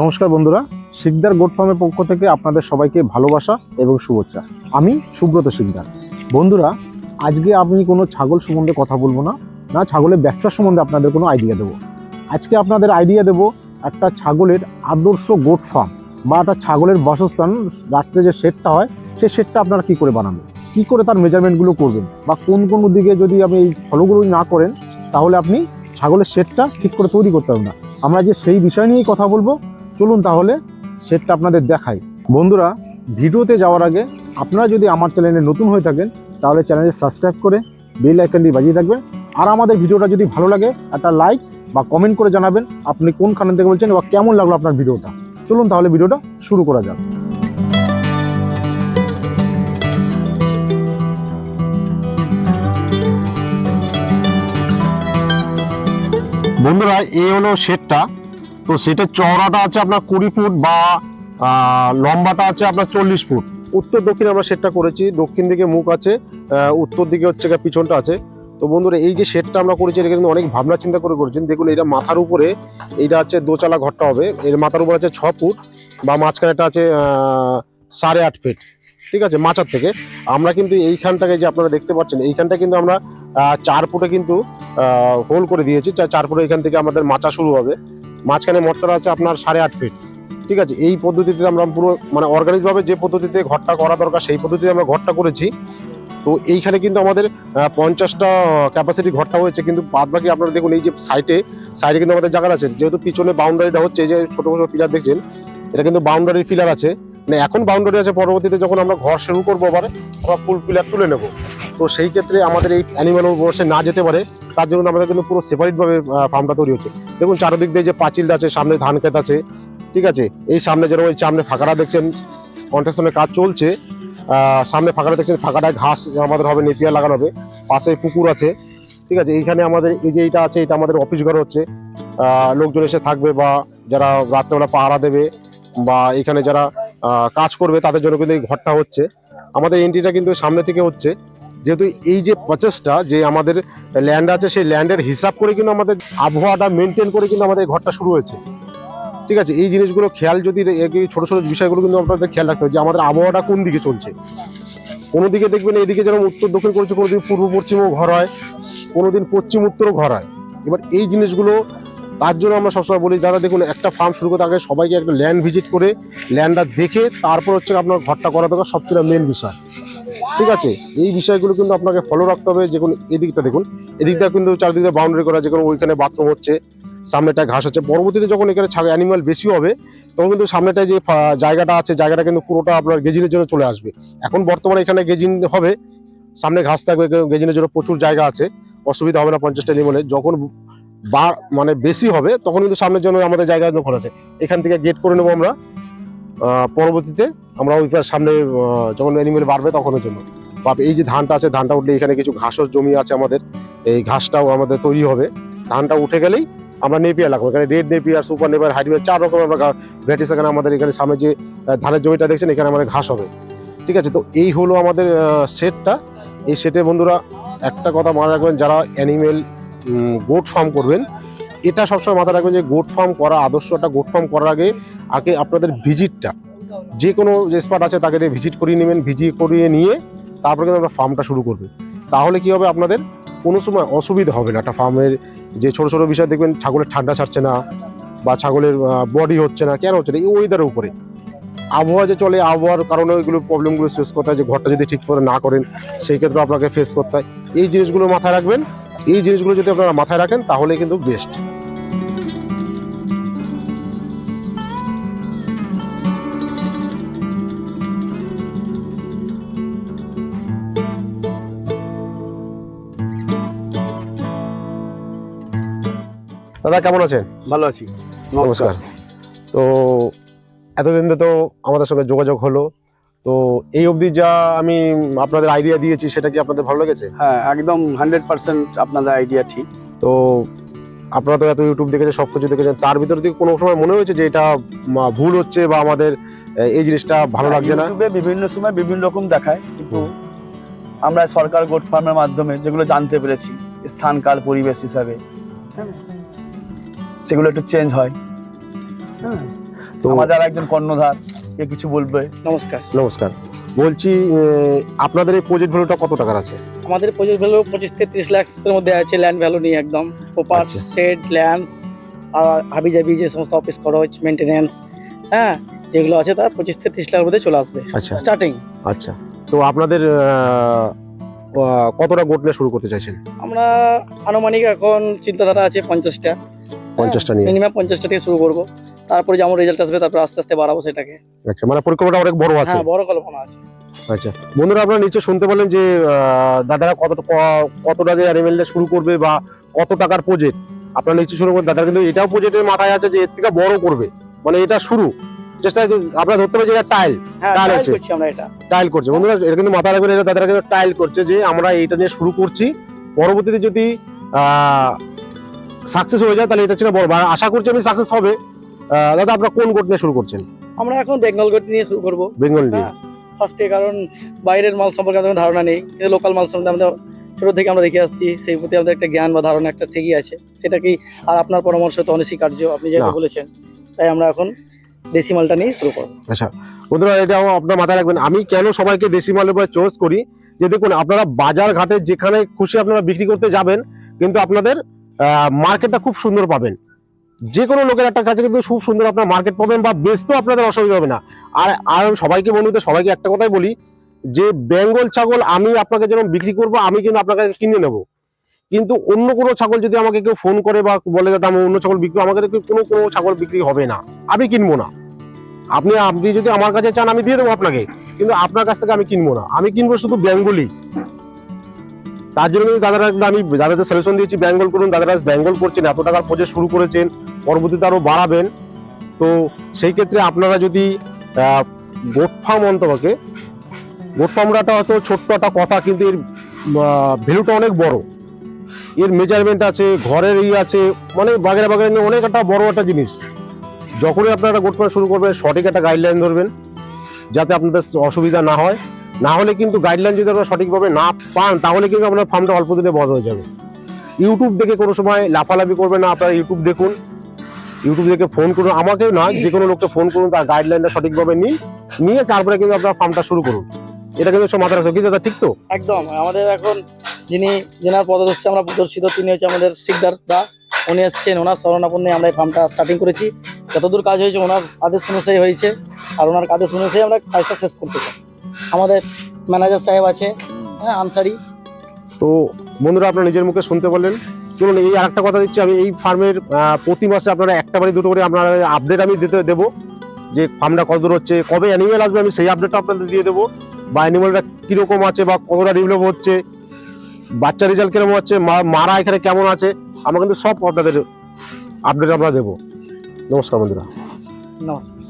নমস্কার বন্ধুরা, শিকদার গোট ফার্মের পক্ষ থেকে আপনাদের সবাইকে ভালোবাসা এবং শুভেচ্ছা। আমি সুব্রত শিকদার। বন্ধুরা, আজকে আমি কোনো ছাগল সম্বন্ধে কথা বলবো না, ছাগলের ব্যবসা সম্বন্ধে আপনাদের কোনো আইডিয়া দেবো। আজকে আপনাদের আইডিয়া দেবো একটা ছাগলের আদর্শ গোট ফার্ম বা একটা ছাগলের বাসস্থান, রাত্রে যে শেডটা হয় সেই শেডটা আপনারা কী করে বানাবেন, কী করে তার মেজারমেন্টগুলো করবেন, বা কোন কোন দিকে যদি আপনি এই ফলোগুলোই না করেন তাহলে আপনি ছাগলের শেডটা ঠিক করে তৈরি করতে পারবেন না। আমরা যে সেই বিষয় নিয়েই কথা বলবো, চলুন তাহলে সেটটা আপনাদের দেখাই। বন্ধুরা, ভিডিওতে যাওয়ার আগে আপনারা যদি আমার চ্যানেলে নতুন হয়ে থাকেন তাহলে চ্যানেলে সাবস্ক্রাইব করে বেল আইকনটি বাজিয়ে রাখবেন। আর আমাদের ভিডিওটা যদি ভালো লাগে একটা লাইক বা কমেন্ট করে জানাবেন আপনি কোনখান থেকে বলছেন বা কেমন লাগলো আপনার ভিডিওটা। চলুন তাহলে ভিডিওটা শুরু করা যাক। বন্ধুরা, এই হলো শেডটা। তো সেটার চওড়াটা আছে আপনার 20 ফুট বা লম্বাটা আছে আপনার 40 ফুট। উত্তর দক্ষিণে আমরা শেডটা করেছি। দক্ষিণ দিকে মুখ আছে, উত্তর দিকে হচ্ছে পিছনটা আছে। তো বন্ধুরা, এই যে শেডটা আমরা করেছি এটা কিন্তু অনেক ভাবনা চিন্তা করে করেছেন। দেখুন, এটা মাথার উপরে, এইটা আছে দোচালা ঘরটা হবে, এর মাথার উপর আছে 6 ফুট বা মাঝখানেটা আছে 8.5 ফিট। ঠিক আছে, মাচার থেকে আমরা কিন্তু এইখানটাকে যে আপনারা দেখতে পাচ্ছেন এইখানটা কিন্তু আমরা 4 ফুটে কিন্তু হোল করে দিয়েছি। 4 ফুটে এখান থেকে আমাদের মাচা শুরু হবে। মাঝখানে মটকাটা আছে আপনার 8.5 ফিট। ঠিক আছে, এই পদ্ধতিতে আমরা পুরো মানে অর্গানিকভাবে যে পদ্ধতিতে ঘরটা করা দরকার সেই পদ্ধতিতে আমরা ঘরটা করেছি। তো এইখানে কিন্তু আমাদের 50টা ক্যাপাসিটি ঘরটা হয়েছে, কিন্তু বাদ বাকি আপনারা দেখুন এই যে সাইডে কিন্তু আমাদের জায়গা আছে। যেহেতু পিছনে বাউন্ডারিটা হচ্ছে, এই যে ছোট ছোট পিলার দেখছেন, এটা কিন্তু বাউন্ডারি পিলার আছে। মানে এখন বাউন্ডারি আছে, পরবর্তীতে যখন আমরা ঘর শুরু করবো আবার আমরা ফুল পিলার তুলে নেব। তো সেই ক্ষেত্রে আমাদের এই অ্যানিমাল বসে না যেতে পারে, তার জন্য আমাদের কিন্তু পুরো সেপারেটভাবে ফার্মটা তৈরি হচ্ছে। দেখুন চারদিক দিয়ে যে পাঁচিলটা আছে, সামনে ধান ক্ষেত আছে। ঠিক আছে, এই সামনে যেন ওই সামনে ফাঁকাটা দেখছেন, কন্ট্রাকশনের কাজ চলছে। সামনে ফাঁকাটা দেখছেন, ফাঁকাটায় ঘাস আমাদের হবে, নেপিয়ার লাগানো হবে। পাশে পুকুর আছে। ঠিক আছে, এইখানে আমাদের এই যে এইটা আছে, এটা আমাদের অফিস ঘর হচ্ছে। লোকজন এসে থাকবে বা যারা রাত্রেবেলা পাহারা দেবে বা এখানে যারা কাজ করবে তাদের জন্য কিন্তু এই ঘরটা হচ্ছে। আমাদের এন্ট্রিটা কিন্তু সামনে থেকে হচ্ছে, যেহেতু এই যে প্রচেষ্টা যে আমাদের ল্যান্ড আছে সেই ল্যান্ডের হিসাব করে কিন্তু আমাদের আবহাওয়াটা মেনটেন করে কিন্তু আমাদের ঘরটা শুরু হয়েছে। ঠিক আছে, এই জিনিসগুলো খেয়াল যদি ছোট ছোট বিষয়গুলো কিন্তু আপনাদের খেয়াল রাখতে হবে যে আমাদের আবহাওয়াটা কোন দিকে চলছে। কোনো দিকে দেখবেন এইদিকে যেরকম উত্তর দক্ষিণ করেছে, কোনোদিন পূর্ব পশ্চিমও ঘর হয়, কোনোদিন পশ্চিম উত্তরও ঘর হয়। এবার এই জিনিসগুলো তার জন্য আমরা সবসময় বলি, দাদা দেখুন একটা ফার্ম শুরু করতে আগে সবাইকে একটা ল্যান্ড ভিজিট করে ল্যান্ডটা দেখে তারপর হচ্ছে আপনার ঘরটা করা দরকার, সবচেয়ে মেন বিষয়। ঠিক আছে, এই বিষয়গুলো কিন্তু আপনাকে ফলো রাখতে হবে। যে কোনো এদিকটা দেখুন, এদিকটা কিন্তু চারদিকে বাউন্ডারি করা, যে কোনো ওইখানে বাথরুম হচ্ছে, সামনেটা ঘাস হচ্ছে। পরবর্তীতে যখন এখানে অ্যানিমাল বেশি হবে তখন কিন্তু সামনেটায় যে জায়গাটা আছে জায়গাটা কিন্তু পুরোটা আপনার গেজিনের জন্য চলে আসবে। এখন বর্তমানে এখানে গেজিন হবে, সামনে ঘাস থাকবে, গেজিনের জন্য প্রচুর জায়গা আছে, অসুবিধা হবে না 50টা অ্যানিমালের। যখন বা মানে বেশি হবে তখন কিন্তু সামনের জন্য আমাদের জায়গা খোলা আছে, এখান থেকে গেট করে নেবো আমরা। পরবর্তীতে আমরা ওই সামনে যখন অ্যানিমেল বাড়বে তখনের জন্য। বা এই যে ধানটা আছে, ধানটা উঠলে এখানে কিছু ঘাসের জমি আছে আমাদের, এই ঘাসটাও আমাদের তৈরি হবে। ধানটা উঠে গেলেই আমরা নেপিয়ার লাগাবো। এখানে রেড নেপিয়ার, সুপার নেপিয়ার, হাইড্রিয়ার 4 রকম আমরা ভ্যারাইটিস এখানে আমাদের এখানে সামনে যে ধানের জমিটা দেখছেন এখানে আমাদের ঘাস হবে। ঠিক আছে, তো এই হলো আমাদের সেটটা। এই সেটে বন্ধুরা একটা কথা মনে রাখবেন, যারা অ্যানিমেল গোট ফার্ম করবেন এটা সবসময় মাথায় রাখবেন যে গোট ফার্ম করা আদর্শটা, গোট ফার্ম করার আগে আপনাদের ভিজিটটা যে কোনো যে স্পট আছে তাকে দিয়ে ভিজিট করিয়ে নেবেন। ভিজিট করিয়ে নিয়ে তারপরে কিন্তু আমরা ফার্মটা শুরু করবে। তাহলে কি হবে, আপনাদের কোনো সময় অসুবিধা হবে না। একটা ফার্মের যে ছোট ছোট বিষয় দেখবেন, ছাগলের ঠান্ডা ছাড়ছে না বা ছাগলের বডি হচ্ছে না, কেন হচ্ছে না, এই ওয়েদারের উপরে আবহাওয়া যে চলে, আবহাওয়ার কারণে ওইগুলো প্রবলেমগুলো ফেস করতে হয়। যে ঘরটা যদি ঠিক করে না করেন সেই ক্ষেত্রে আপনাকে ফেস করতে হয়। এই জিনিসগুলো মাথায় রাখবেন। এই জিনিসগুলো যদি আপনারা মাথায় রাখেন তাহলে কিন্তু বেস্ট। দাদা কেমন আছেন? ভালো আছি, নমস্কার। তো এতদিন তো আমাদের সঙ্গে যোগাযোগ হলো, তো এই অবধি যা আমি আপনাদের আইডিয়া দিয়েছি সেটা কি আপনাদের ভালো লেগেছে? হ্যাঁ, একদম 100% আপনাদের আইডিয়া ঠিক। তো আপনারা তো এত ইউটিউব দেখেছেন, সব কিছু দেখেছেন, তার ভিতর থেকে কোনো সময় মনে হয়েছে যে এটা ভুল হচ্ছে বা আমাদের এই জিনিসটা ভালো লাগছে না? ইউটিউবে বিভিন্ন সময় বিভিন্ন রকম দেখায়, কিন্তু আমরা সরকার গোট ফার্মের মাধ্যমে যেগুলো জানতে পেরেছি স্থান কাল পরিবেশ হিসাবে, সেগুলো একটু চেঞ্জ হয়। হ্যাঁ, তো আমাদের আর একজন কর্ণধার, কে কিছু বলবে? নমস্কার। নমস্কার, বলছি আপনাদের এই প্রজেক্ট ভ্যালুটা কত টাকার আছে? আমাদের প্রজেক্ট ভ্যালু 25-30 লাখের মধ্যে আছে, ল্যান্ড ভ্যালু নিয়ে একদম প্রপার আচ্ছা। শেড, ল্যান্ডস, আর হাবিজাবি যে সমস্ত অফিস খরচ, মেনটেনেন্স, হ্যাঁ, যেগুলো আছে তার 25-30 লাখের মধ্যে চলে আসবে আচ্ছা স্টার্টিং। আচ্ছা, তো আপনাদের কতটা গোট নিয়ে শুরু করতে চাইছেন? আমরা আনুমানিক এখন চিন্তাধারা আছে 50টা, 50টা নিয়ে? মিনিমাম 50টা থেকে শুরু করব, তারপরে যেমন রেজাল্ট আসবে তারপর আস্তে আস্তে বাড়াবো সেটাকে। আচ্ছা, মানে পরিকল্পনা অনেক বড় আছে। হ্যাঁ, বড় কল্পনা আছে। আচ্ছা বন্ধুরা, আপনারা নিচে শুনতে পেলেন যে দাদারা কতটা যে অ্যানিমেল শুরু করবে বা কত টাকার প্রজেক্ট আপনারা নিচে শুরু করবেন। দাদা কিন্তু এটাও প্রজেক্টের মাথায় আছে যে এর থেকে বড় করবে, মানে এটা শুরু চেষ্টা আপনারা ধরতে পারবেন যে এটা টাইল হ্যাঁ, তাহলে ট্রাই হচ্ছে। করছি আমরা এটা। টাইল করছে বন্ধুরা, এটা কিন্তু মাথায় রাখবেন, এটা দাদারা কিন্তু টাইল করছে যে আমরা এইটা নিয়ে শুরু করছি, পরবর্তীতে যদি সাকসেস হয়ে যায় তাহলে এটা ছিল বড়, আর আশা করছি আমি সাকসেস হবে। দাদা আপনারা কোন গোট নিয়ে শুরু করছেন? আমরা এখন বেঙ্গল গোট নিয়ে শুরু করব বেঙ্গল নিয়ে? ফার্স্টে, কারণ বাইরের মাল সম্পর্কে আমাদের ধারণা নেই, কিন্তু লোকাল মাল সম্পর্কে আমাদের ছোট থেকে আমরা দেখে আসছি, সেই প্রতি আমাদের একটা জ্ঞান বা ধারণা একটা থেকেই আছে, সেটাকেই আর আপনার পরামর্শ তো অনস্বীকার্য, আপনি যেটা না। বলেছেন, তাই আমরা এখন দেশি মালটা নিয়ে শুরু করবো। আচ্ছা বন্ধুরা, এটাও আপনার মাথায় রাখবেন, আমি কেন সবাইকে দেশি মালের উপর চয়েস করি, যে দেখুন আপনারা বাজার ঘাটে যেখানে খুশি আপনারা বিক্রি করতে যাবেন, কিন্তু আপনাদের মার্কেটটা খুব সুন্দর পাবেন, যে কোনো লোকের একটা কাছে কিন্তু খুব সুন্দর আপনার মার্কেট পাবেন, বা বেচতেও আপনাদের অসুবিধা হবে না। আর আর সবাইকে বন্ধুদের সবাইকে একটা কথাই বলি, যে বেঙ্গল ছাগল আমি আপনাকে যেরকম বিক্রি করবো, আমি কিন্তু আপনার কাছে কিনে নেবো, কিন্তু অন্য কোনো ছাগল যদি আমাকে কেউ ফোন করে বা বলে যে আমি অন্য ছাগল বিক্রি, আমাকে কোনো কোনো ছাগল বিক্রি হবে না, আমি কিনবো না। আপনি আপনি যদি আমার কাছে চান আমি দিয়ে দেবো আপনাকে, কিন্তু আপনার কাছ থেকে আমি কিনবো না, আমি কিনবো শুধু বেঙ্গলি। তার জন্য কিন্তু দাদারা, আমি দাদাদের সলিউশন দিয়েছি বেঙ্গল করুন। দাদারা বেঙ্গল করছেন, এত টাকার প্রজেক্ট শুরু করেছেন, পরবর্তীতে আরো বাড়াবেন। তো সেই ক্ষেত্রে আপনারা যদি গোট ফার্ম অন্তকে, গোট ফার্মটা হয়তো ছোট্ট একটা কথা, কিন্তু এর ভ্যালুটা অনেক বড়, এর মেজারমেন্ট আছে, ঘরের আছে, মানে বাগেরা বাগেরা অনেক একটা বড় একটা জিনিস। যখনই আপনারা গোট ফার্ম শুরু করবেন সঠিক একটা গাইডলাইন ধরবেন, যাতে আপনাদের অসুবিধা না হয়। না হলে কিন্তু গাইডলাইন যদি আপনারা সঠিকভাবে না পান, তাহলে কিন্তু আপনার ফার্মটা অল্প দিনে বড় হয়ে যাবে। ইউটিউব দেখে কোনো সময় লাফালাফি করবেন না, আপনারা ইউটিউব দেখুন, ইউটিউব দেখে ফোন করুন, আমাকে না যে কোনো লোককে ফোন করুন, তার গাইডলাইনটা সঠিকভাবে নিয়ে তারপরে কিন্তু আপনার ফার্মটা শুরু করুন। এটা কিন্তু সব মাথায় রাখতে, কি দাদা ঠিক তো? একদম, আমাদের এখন যিনি জেনার পদদর্শী আমরা প্রদর্শিত, তিনি হচ্ছে আমাদের শিকদার দা, উনি এসছেন, ওনার শরণাপন্নে আমরা এই ফার্মটা স্টার্টিং করেছি। যতদূর কাজ হয়েছে ওনার আদেশ অনুযায়ী হয়েছে, আর ওনার আদেশ অনুযায়ী আমরা কাজটা শেষ করতে চাই। আমাদের ম্যানেজার সাহেব আছে, হ্যাঁ, আনসারি। তো বন্ধুরা, আপনারা নিজের মুখে শুনতে পারলেন। চলুন, এই আরেকটা কথা দিচ্ছি, আমি এই ফার্মের প্রতি মাসে আপনারা একটা বাড়ি দুটো করে আপনারা আপডেট আমি দেবো, যে ফার্মটা কত দূর হচ্ছে, কবে অ্যানিমেল আসবে, আমি সেই আপডেটটা আপনাদের দিয়ে দেবো, বা অ্যানিমেলটা কিরকম আছে বা কতটা ডেভেলপ হচ্ছে, বাচ্চা রেজাল্ট কিরকম হচ্ছে, মারা এখানে কেমন আছে, আমরা কিন্তু সব আপনাদের আপডেট আমরা দেবো। নমস্কার বন্ধুরা। নমস্কার।